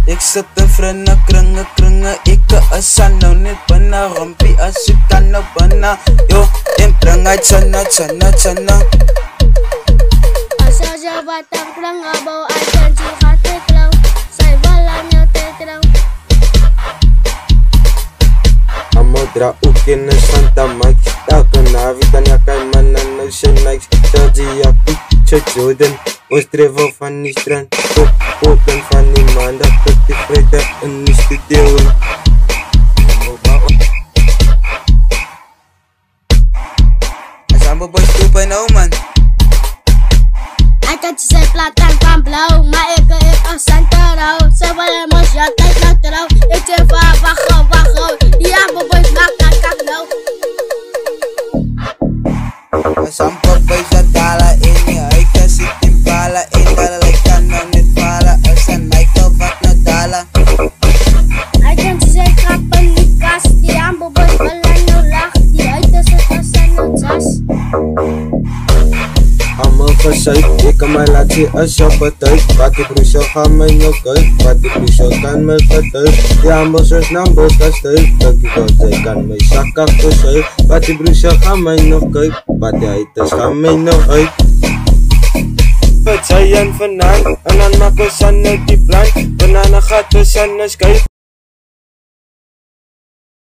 Ik zit in vrienden kringen, ik asan nou net bijna rampie als ik kan nou bijna. Yo, en breng uit sana. Asal jabatan kerang abau ajan jika tekrau, saya balanya tekrau. Amodra ukin na Santa Mike, tako na vitanya kay manan no siya Nikes. Tadi aku Jordan, ons travel van die strand, Portland van die maandag tot die vrijdag in die studio. Asamba boys 2.0 man. Akan saya pelatan pamblau, maar ik asan terau, saya balemos ya tekrau. Ik cefa wacho, dia boys makan kaklau. Asamba boys at tala ini, ay kasi timpala, indala like kanon net pala, asan ay kabat na dala. Akan saya kapan nikas, dia boys balanya lach, dia itu asan no jas. I'ma kasay, ik kan my laat sê as jou betuig. Wat die broesje gaan my nou kuit, wat die broesje kan my getuig. Die ambos is numbers kastuig, tikkie wat jy kan my sak afgesuig. Wat die broesje gaan my nou kuit, wat die uiters gaan my nou uit. Wat sy en vanaan, en dan maak ons aan die plan, banana gaat ons aan die skuif.